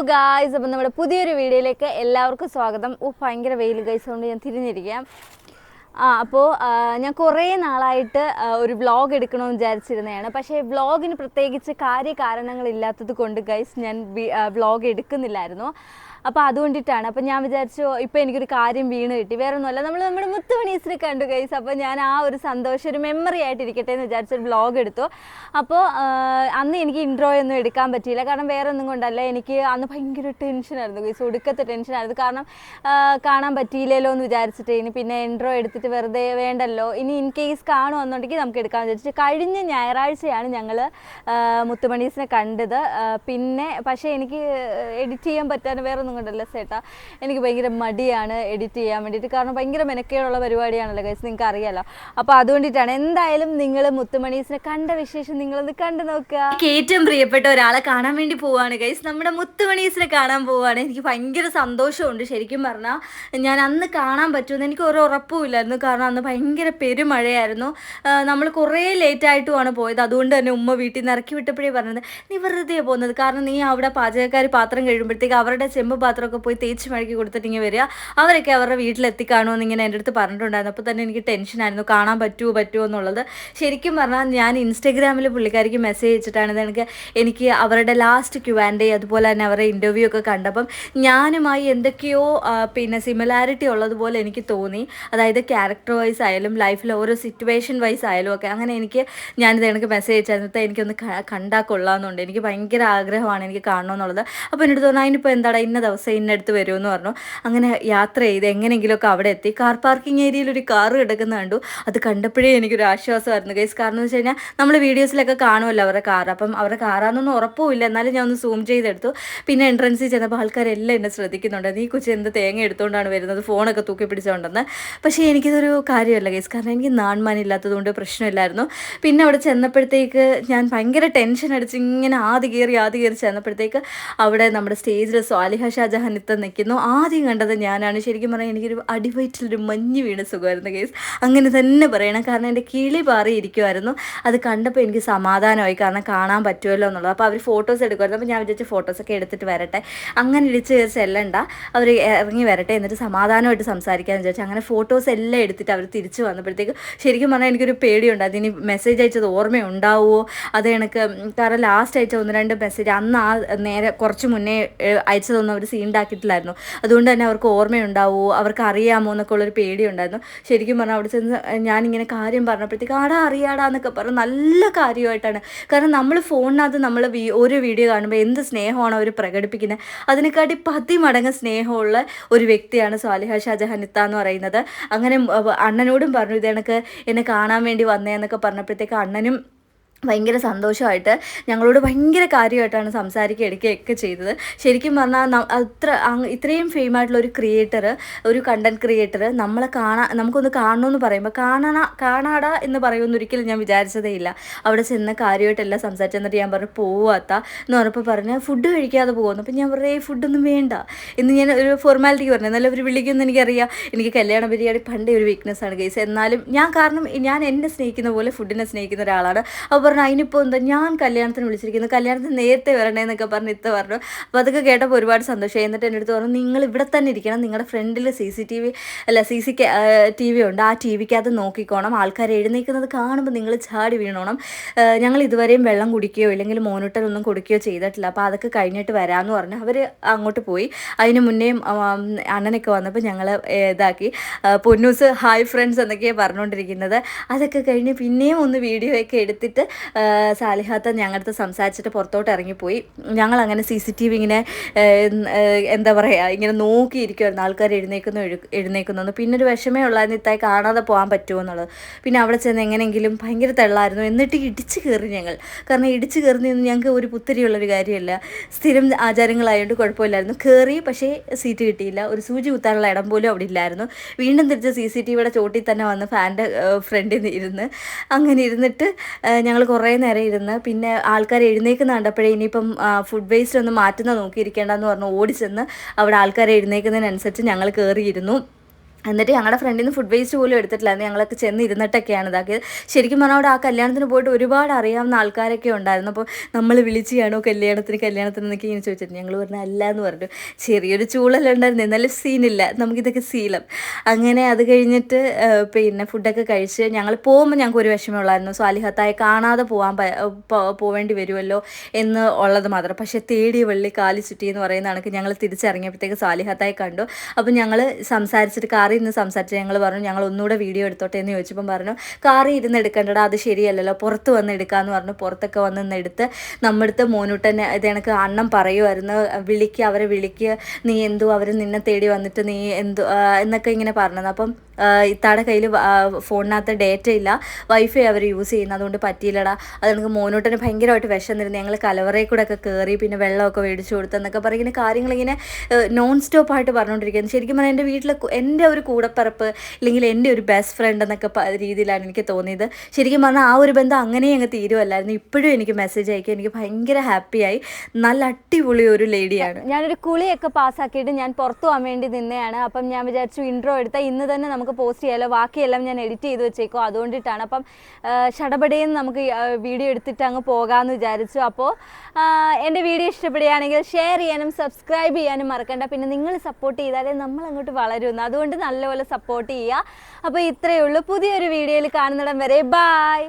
Guys, അപ്പം നമ്മുടെ പുതിയൊരു വീഡിയോയിലേക്ക് എല്ലാവർക്കും സ്വാഗതം. ഭയങ്കര വെയിൽ ഗൈസ്, കൊണ്ട് ഞാൻ തിരിഞ്ഞിരിക്കാം. അപ്പോൾ ഞാൻ കുറേ നാളായിട്ട് ഒരു വ്ളോഗ് എടുക്കണമെന്ന് വിചാരിച്ചിരുന്നതാണ്. പക്ഷേ വ്ളോഗിന് പ്രത്യേകിച്ച് കാര്യകാരണങ്ങളില്ലാത്തത് കൊണ്ട് ഗൈസ് ഞാൻ വ്ളോഗ് എടുക്കുന്നില്ലായിരുന്നു. അപ്പോൾ അതുകൊണ്ടിട്ടാണ്. അപ്പോൾ ഞാൻ വിചാരിച്ചു ഇപ്പോൾ എനിക്കൊരു കാര്യം വീണ് കിട്ടി. വേറെ ഒന്നുമല്ല, നമ്മുടെ മുത്തുമണീസിനെ കണ്ടു ഗൈസ്. അപ്പോൾ ഞാൻ ആ ഒരു സന്തോഷം ഒരു മെമ്മറി ആയിട്ടിരിക്കട്ടെ എന്ന് വിചാരിച്ചൊരു വ്ളോഗ് എടുത്തു. അപ്പോൾ അന്ന് എനിക്ക് ഇൻട്രോ ഒന്നും എടുക്കാൻ പറ്റിയില്ല. കാരണം വേറെ ഒന്നും കൊണ്ടല്ല, എനിക്ക് അന്ന് ഭയങ്കര ടെൻഷനായിരുന്നു ഗൈസ്, ഒടുക്കത്തെ ടെൻഷനായിരുന്നു. കാരണം കാണാൻ പറ്റിയില്ലല്ലോ എന്ന് വിചാരിച്ചിട്ട് ഇനി പിന്നെ ഇൻട്രോ എടുത്തിട്ട് വെറുതെ വേണ്ടല്ലോ, ഇനി ഇൻ കേസ് കാണുമെന്നുണ്ടെങ്കിൽ നമുക്ക് എടുക്കാമെന്ന് വിചാരിച്ചു. കഴിഞ്ഞ ഞായറാഴ്ചയാണ് ഞങ്ങൾ മുത്തുമണീസിനെ കണ്ടത്. പിന്നെ പക്ഷേ എനിക്ക് എഡിറ്റ് ചെയ്യാൻ പറ്റാൻ വേറെ ഒന്നും കൊണ്ടല്ല ചേട്ടാ, എനിക്ക് ഭയങ്കര മടിയാണ് എഡിറ്റ് ചെയ്യാൻ വേണ്ടിയിട്ട്. കാരണം ഭയങ്കര മെനക്കേടുള്ള പരിപാടിയാണല്ലോ ഗൈസ്, നിങ്ങൾക്ക് അറിയാലോ. അപ്പോൾ അതുകൊണ്ടിട്ടാണ്. എന്തായാലും നിങ്ങൾ മുത്തുമണീസിനെ കണ്ട വിശേഷം നിങ്ങളൊന്ന് കണ്ടു നോക്കുക. ഏറ്റവും പ്രിയപ്പെട്ട ഒരാളെ കാണാൻ വേണ്ടി പോവുകയാണ് ഗൈസ്, നമ്മുടെ മുത്തുമണീസിനെ കാണാൻ പോവുകയാണ്. എനിക്ക് ഭയങ്കര സന്തോഷമുണ്ട്. ശരിക്കും പറഞ്ഞാൽ ഞാൻ അന്ന് കാണാൻ പറ്റുമെന്ന് എനിക്ക് ഒരു ഉറപ്പുമില്ലായിരുന്നു. കാരണം അന്ന് ഭയങ്കര പെരുമഴയായിരുന്നു. നമ്മൾ കുറേ ലേറ്റായിട്ടുമാണ് പോയത്. അതുകൊണ്ട് തന്നെ ഉമ്മ വീട്ടിൽ നിന്ന് ഇറക്കി വിട്ടപ്പോഴേ പറഞ്ഞത്, നീ വെറുതെ പോകുന്നത്, കാരണം നീ അവിടെ പാചകക്കാർ പാത്രം കഴിയുമ്പോഴത്തേക്ക് അവരുടെ ചെമ്പ് പാത്രമൊക്കെ പോയി തേച്ച് മഴക്കി കൊടുത്തിട്ട് ഇങ്ങനെ വരിക, അവരൊക്കെ അവരുടെ വീട്ടിലെത്തിക്കാണുമെന്ന് ഇങ്ങനെ എൻ്റെ അടുത്ത് പറഞ്ഞിട്ടുണ്ടായിരുന്നു. അപ്പോൾ തന്നെ എനിക്ക് ടെൻഷനായിരുന്നു, കാണാൻ പറ്റുമോ എന്നുള്ളത്. ശരിക്കും പറഞ്ഞാൽ ഞാൻ ഇൻസ്റ്റഗ്രാമിൽ പുള്ളിക്കാരിക്ക് മെസ്സേജ് അയച്ചിട്ടാണ് എനിക്ക് അവരുടെ ലാസ്റ്റ് Q&A അതുപോലെ തന്നെ അവരുടെ ഇൻ്റർവ്യൂ ഒക്കെ കണ്ടപ്പം ഞാനുമായി എന്തൊക്കെയോ പിന്നെ സിമിലാരിറ്റി ഉള്ളതുപോലെ എനിക്ക് തോന്നി. അതായത് ക്യാരക്ടർ വൈസ് ആയാലും ലൈഫിൽ ഓരോ സിറ്റുവേഷൻ വൈസ് ആയാലും ഒക്കെ. അങ്ങനെ ഞാനിത് എനിക്ക് മെസ്സേജ് അയച്ചായിരുന്നു, എനിക്കൊന്ന് കണ്ടാൽ കൊള്ളാമെന്നുണ്ട്, എനിക്ക് ഭയങ്കര ആഗ്രഹമാണ് എനിക്ക് കാണണമെന്നുള്ളത്. അപ്പോൾ എൻ്റെ അടുത്ത് പറഞ്ഞു, അതിനിപ്പോൾ എന്താടാ ഇന്ന ദിവസം ഇന്നടുത്ത് വരുമെന്ന് പറഞ്ഞു. അങ്ങനെ യാത്ര ചെയ്ത് എങ്ങനെയെങ്കിലുമൊക്കെ അവിടെ എത്തി. കാർ പാർക്കിംഗ് ഏരിയയിൽ ഒരു കാറ് കിടക്കുന്ന കണ്ടു. അത് കണ്ടപ്പോഴേ എനിക്കൊരു ആശ്വാസമായിരുന്നു ഗൈസ്. കാരണം എന്ന് വെച്ച് കഴിഞ്ഞാൽ നമ്മൾ വീഡിയോസിലൊക്കെ കാണുമല്ലോ അവരുടെ കാർ. അപ്പം അവരുടെ കാറാണെന്നൊന്നും ഉറപ്പുമില്ല, എന്നാലും ഞാൻ ഒന്ന് സൂം ചെയ്തെടുത്തു. പിന്നെ എൻട്രൻസിൽ ചെന്നപ്പോൾ ആൾക്കാരെല്ലാം എന്നെ ശ്രദ്ധിക്കുന്നുണ്ട്, നീ കൊച്ചു എന്ത് തേങ്ങ എടുത്തുകൊണ്ടാണ് വരുന്നത്, ഫോണൊക്കെ തൂക്കി പിടിച്ചുകൊണ്ടെന്ന്. പക്ഷേ എനിക്കിതൊരു കാര്യമല്ല ഗൈസ്, കാരണം എനിക്ക് നാൺമാനില്ലാത്തതുകൊണ്ട് പ്രശ്നമില്ലായിരുന്നു. പിന്നെ അവിടെ ചെന്നപ്പോഴത്തേക്ക് ഞാൻ ഭയങ്കര ടെൻഷൻ അടിച്ച് ഇങ്ങനെ ആദ്യ കയറി ചെന്നപ്പോഴത്തേക്ക് അവിടെ നമ്മുടെ സ്റ്റേജിൽ സ്വാലിഹ ഷാജഹാൻ നിൽക്കുന്നു. ആദ്യം കണ്ടത് ഞാനാണ്. ശരിക്കും പറഞ്ഞാൽ എനിക്കൊരു അടിവയറ്റിലൊരു മഞ്ഞ് വീണ സുഖമായിരുന്നു ഗൈസ്, അങ്ങനെ തന്നെ പറയണം. കാരണം എൻ്റെ കിളി പാറിയിരിക്കുമായിരുന്നു. അത് കണ്ടപ്പോൾ എനിക്ക് സമാധാനമായി, കാരണം കാണാൻ പറ്റുമല്ലോ എന്നുള്ളത്. അപ്പോൾ അവർ ഫോട്ടോസ് എടുക്കുമായിരുന്നു. അപ്പോൾ ഞാൻ വിചാരിച്ചു ഫോട്ടോസൊക്കെ എടുത്തിട്ട് വരട്ടെ, അങ്ങനെ ഇടിച്ച് കയറി ചെല്ലണ്ട, അവർ ഇറങ്ങി വരട്ടെ, എന്നിട്ട് സമാധാനമായിട്ട് സംസാരിക്കാമെന്ന് വിചാരിച്ചു. അങ്ങനെ ഫോട്ടോസ് എല്ലാം എടുത്തിട്ട് അവർ തിരിച്ച് വന്നപ്പോഴത്തേക്ക് ശരിക്കും പറഞ്ഞാൽ എനിക്കൊരു പേടിയുണ്ട്, അതിനി മെസ്സേജ് അയച്ചത് ഓർമ്മയുണ്ടാവുമോ അത് എനിക്ക്. കാരണം ലാസ്റ്റ് അയച്ച 1-2 മെസ്സേജ് അന്ന് നേരെ കുറച്ച് മുന്നേ അയച്ചതൊന്നും അവർ സീൻഡാക്കിയിട്ടില്ലായിരുന്നു. അതുകൊണ്ട് തന്നെ അവർക്ക് ഓർമ്മയുണ്ടാവുമോ, അവർക്ക് അറിയാമോ എന്നൊക്കെ ഉള്ളൊരു പേടിയുണ്ടായിരുന്നു. ശരിക്കും പറഞ്ഞാൽ അവിടെ ചെന്ന് ഞാനിങ്ങനെ കാര്യം പറഞ്ഞപ്പോഴത്തേക്ക് അറിയാടാ എന്നൊക്കെ പറഞ്ഞ് നല്ല കാര്യമായിട്ടാണ്. കാരണം നമ്മൾ ഫോണിനകത്ത് നമ്മൾ ഒരു വീഡിയോ കാണുമ്പോൾ എന്ത് സ്നേഹമാണ് അവർ പ്രകടിപ്പിക്കുന്നത്, അതിനെക്കാട്ടി 10 മടങ്ങ് സ്നേഹമുള്ള ഒരു വ്യക്തിയാണ് സ്വാലിഹ ഷാജഹാൻ എന്ന് പറയുന്നത്. അങ്ങനെ അണ്ണനോടും പറഞ്ഞു ഇതെനിക്ക് എന്നെ കാണാൻ വേണ്ടി വന്നതെന്നൊക്കെ പറഞ്ഞപ്പോഴത്തേക്ക് അണ്ണനും ഭയങ്കര സന്തോഷമായിട്ട് ഞങ്ങളോട് ഭയങ്കര കാര്യമായിട്ടാണ് എടുക്കുകയൊക്കെ ചെയ്തത്. ശരിക്കും പറഞ്ഞാൽ ഇത്രയും ഫെയിമായിട്ടുള്ള ഒരു ക്രിയേറ്റർ, ഒരു കണ്ടൻറ് ക്രിയേറ്റർ നമുക്കൊന്ന് കാണണമെന്ന് പറയുമ്പോൾ കാണാടാ എന്ന് പറയുമെന്ന് ഒരിക്കലും ഞാൻ വിചാരിച്ചതേ ഇല്ല. അവിടെ ചെന്ന് കാര്യമായിട്ടെല്ലാം സംസാരിച്ചു. എന്നിട്ട് ഞാൻ പറഞ്ഞു പോവാത്ത എന്ന് പറഞ്ഞപ്പോൾ പറഞ്ഞ് ഫുഡ് കഴിക്കാതെ പോകുന്നു. അപ്പം ഞാൻ പറഞ്ഞേ ഫുഡൊന്നും വേണ്ട എന്ന് ഞാൻ ഒരു ഫോർമാലിറ്റിക്ക് പറഞ്ഞു. എന്നാലും അവർ വിളിക്കുമെന്ന് എനിക്കറിയാം. എനിക്ക് കല്യാണ ബിരിയാണി പണ്ടേ ഒരു വീക്ക്നെസ്സാണ് കേസ്. എന്നാലും ഞാൻ എന്നെ സ്നേഹിക്കുന്ന പോലെ ഫുഡിനെ സ്നേഹിക്കുന്ന ഒരാളാണ്. അപ്പോൾ അതിനിപ്പോൾ എന്താ ഞാൻ കല്യാണത്തിന് വിളിച്ചിരിക്കുന്നു, കല്യാണത്തിന് നേരത്തെ വരണേന്നൊക്കെ പറഞ്ഞ് ഇത്ത പറഞ്ഞു. അപ്പോൾ അതൊക്കെ കേട്ടപ്പോൾ ഒരുപാട് സന്തോഷമായി. എന്നിട്ട് എൻ്റെ അടുത്ത് പറഞ്ഞു, നിങ്ങൾ ഇവിടെ തന്നെ ഇരിക്കണം, നിങ്ങളുടെ ഫ്രണ്ടിൽ CCTV ഉണ്ട്, ആ TVക്കകത്ത് നോക്കിക്കോണം, ആൾക്കാർ എഴുന്നേൽക്കുന്നത് കാണുമ്പോൾ നിങ്ങൾ ചാടി വീണോണം. ഞങ്ങൾ ഇതുവരെയും വെള്ളം കുടിക്കുകയോ ഇല്ലെങ്കിൽ മോണിറ്ററൊന്നും കൊടുക്കുകയോ ചെയ്തിട്ടില്ല, അപ്പോൾ അതൊക്കെ കഴിഞ്ഞിട്ട് വരാമെന്ന് പറഞ്ഞ് അവർ അങ്ങോട്ട് പോയി. അതിന് മുന്നേയും അണ്ണനൊക്കെ വന്നപ്പോൾ ഞങ്ങൾ ഇതാക്കി. പൊന്നൂസ് ഹായ് ഫ്രണ്ട്സ് എന്നൊക്കെയാണ് പറഞ്ഞുകൊണ്ടിരിക്കുന്നത്. അതൊക്കെ കഴിഞ്ഞ് പിന്നെയും ഒന്ന് വീഡിയോ ഒക്കെ എടുത്തിട്ട് സാലിഹാത്ത ഞങ്ങളടുത്ത് സംസാരിച്ചിട്ട് പുറത്തോട്ട് ഇറങ്ങിപ്പോയി. ഞങ്ങളങ്ങനെ CCTV ഇങ്ങനെ എന്താ പറയുക ഇങ്ങനെ നോക്കിയിരിക്കുമായിരുന്നു, ആൾക്കാർ എഴുന്നേക്കുന്നു. പിന്നെ ഒരു വിഷമേ ഉള്ളായിരുന്നു ഇത്തായി കാണാതെ പോകാൻ പറ്റുമോ എന്നുള്ളത്. പിന്നെ അവിടെ ചെന്ന് എങ്ങനെയെങ്കിലും ഭയങ്കര തെള്ളായിരുന്നു. എന്നിട്ട് ഇടിച്ച് കയറി ഞങ്ങൾ. കാരണം ഇടിച്ച് കയറുന്നതൊന്നും ഞങ്ങൾക്ക് ഒരു പുത്തരിയുള്ളൊരു കാര്യമല്ല, സ്ഥിരം ആചാരങ്ങളായതുകൊണ്ട് കുഴപ്പമില്ലായിരുന്നു. കയറി, പക്ഷേ സീറ്റ് കിട്ടിയില്ല. ഒരു സൂചി കുത്താനുള്ള ഇടം പോലും അവിടെ ഇല്ലായിരുന്നു. വീണ്ടും തിരിച്ച് CCTVയുടെ ചോട്ടിൽ തന്നെ വന്ന് ഫാൻ്റെ ഫ്രണ്ടിൽ ഇരുന്ന് അങ്ങനെ ഇരുന്നിട്ട് ഞങ്ങൾ കുറേ നേരം ഇരുന്ന്. പിന്നെ ആൾക്കാർ എഴുന്നേക്കുന്ന കണ്ടപ്പോഴേ ഇനിയിപ്പം ഫുഡ് വേസ്റ്റ് ഒന്ന് മാറ്റുന്ന നോക്കിയിരിക്കേണ്ടെന്ന് പറഞ്ഞ് ഓടിച്ചെന്ന് അവിടെ ആൾക്കാർ എഴുന്നേക്കുന്നതിനനുസരിച്ച് ഞങ്ങൾ കയറിയിരുന്നു. എന്നിട്ട് ഞങ്ങളുടെ ഫ്രണ്ടിൽ നിന്ന് ഫുഡ് വേസ്റ്റ് പോലും എടുത്തിട്ടില്ലായിരുന്നു. ഞങ്ങളൊക്കെ ചെന്ന് ഇരുന്നിട്ടൊക്കെയാണ് ഇതാക്കിയത്. ശരിക്കും പറഞ്ഞാൽ അവിടെ ആ കല്യാണത്തിന് പോയിട്ട് ഒരുപാട് അറിയാവുന്ന ആൾക്കാരൊക്കെ ഉണ്ടായിരുന്നു. അപ്പോൾ നമ്മൾ വിളിച്ചാണോ കല്യാണത്തിന് എന്നൊക്കെ ഇങ്ങനെ ചോദിച്ചിട്ട് ഞങ്ങൾ പറഞ്ഞു അല്ല എന്ന് പറഞ്ഞു. ചെറിയൊരു ചൂളെല്ലാം ഉണ്ടായിരുന്നു, എന്നാലും സീനില്ല, നമുക്കിതൊക്കെ ശീലം. അങ്ങനെ അത് കഴിഞ്ഞിട്ട് പിന്നെ ഫുഡൊക്കെ കഴിച്ച് ഞങ്ങൾ പോകുമ്പോൾ ഞങ്ങൾക്ക് ഒരു വിഷമമുള്ളായിരുന്നു, സ്വാലിഹത്തായെ കാണാതെ പോവേണ്ടി വരുമല്ലോ എന്ന് ഉള്ളത് മാത്രം. പക്ഷേ തേടിയ വെള്ളി കാലി ചുറ്റി എന്ന് പറയുന്ന കണക്ക് ഞങ്ങൾ തിരിച്ചിറങ്ങിയപ്പോഴത്തേക്ക് സ്വാലിഹത്തായെ കണ്ടു. അപ്പോൾ ഞങ്ങൾ സംസാരിച്ചിട്ട് കാറിൽ ഇരുന്ന് സംസാരിച്ച് ഞങ്ങൾ പറഞ്ഞു ഞങ്ങൾ ഒന്നുകൂടെ വീഡിയോ എടുത്തോട്ടെ എന്ന് ചോദിച്ചപ്പം പറഞ്ഞു കാറിൽ ഇരുന്ന് എടുക്കേണ്ടടാ, അത് ശരിയല്ലല്ലോ, പുറത്ത് വന്ന് എടുക്കാമെന്ന് പറഞ്ഞു. പുറത്തൊക്കെ വന്ന് എടുത്ത് നമ്മുടെ അടുത്ത് മോനൂട്ടനെ ഇത് കണക്ക് അണ്ണം പറയുമായിരുന്നു, അവരെ വിളിക്കുക, നീ എന്തോ അവർ നിന്നെ തേടി വന്നിട്ട് നീ എന്തോ എന്നൊക്കെ ഇങ്ങനെ പറഞ്ഞത്. അപ്പം ഇത്താടെ കയ്യിൽ ഫോണിനകത്ത് ഡേറ്റ ഇല്ല, വൈഫൈ അവർ യൂസ് ചെയ്യുന്നത്, അതുകൊണ്ട് പറ്റിയില്ലടാ. അത് എനിക്ക് മോനൂട്ടന് ഭയങ്കരമായിട്ട് വിശന്നിരുന്നു. ഞങ്ങൾ കലവറയിൽ കൂടെ ഒക്കെ കയറി പിന്നെ വെള്ളമൊക്കെ മേടിച്ചു കൊടുത്തെന്നൊക്കെ പറയുന്ന കാര്യങ്ങളിങ്ങനെ നോൺ സ്റ്റോപ്പായിട്ട് പറഞ്ഞുകൊണ്ടിരിക്കുന്നത്. ശരിക്കും പറഞ്ഞാൽ എൻ്റെ വീട്ടിൽ എൻ്റെ ഒരു കൂടപ്പിറപ്പ് അല്ലെങ്കിൽ എൻ്റെ ഒരു ബെസ്റ്റ് ഫ്രണ്ട് എന്നൊക്കെ രീതിയിലാണ് എനിക്ക് തോന്നിയത്. ശരിക്കും പറഞ്ഞാൽ ആ ഒരു ബന്ധം അങ്ങനെ അങ്ങ് തീരുമല്ലായിരുന്നു. ഇപ്പോഴും എനിക്ക് മെസ്സേജ് അയക്കുക, എനിക്ക് ഭയങ്കര ഹാപ്പിയായി. നല്ല അടിപൊളി ഒരു ലേഡിയാണ്. ഞാനൊരു കുളിയൊക്കെ പാസ്സാക്കിയിട്ട് ഞാൻ പുറത്തു പോകാൻ വേണ്ടി നിന്നെയാണ്. അപ്പം ഞാൻ വിചാരിച്ചു ഇൻട്രോ എടുത്താൽ ഇന്ന് തന്നെ നമുക്ക് പോസ്റ്റ് ചെയ്യാമല്ലോ, ബാക്കിയെല്ലാം ഞാൻ എഡിറ്റ് ചെയ്ത് വെച്ചേക്കോ, അതുകൊണ്ടിട്ടാണ്. അപ്പം ഷടപടേന്ന് നമുക്ക് വീഡിയോ എടുത്തിട്ട് അങ്ങ് പോകാമെന്ന് വിചാരിച്ചു. അപ്പോൾ എൻ്റെ വീഡിയോ ഇഷ്ടപ്പെടുകയാണെങ്കിൽ ഷെയർ ചെയ്യാനും സബ്സ്ക്രൈബ് ചെയ്യാനും മറക്കണ്ട. പിന്നെ നിങ്ങൾ സപ്പോർട്ട് ചെയ്താലേ നമ്മൾ അങ്ങോട്ട് വളരുന്നു, അതുകൊണ്ട് നല്ലപോലെ സപ്പോർട്ട് ചെയ്യുക. അപ്പോൾ ഇത്രയേ ഉള്ളൂ. പുതിയൊരു വീഡിയോയിൽ കാണുന്നിടം വരെ ബായ്.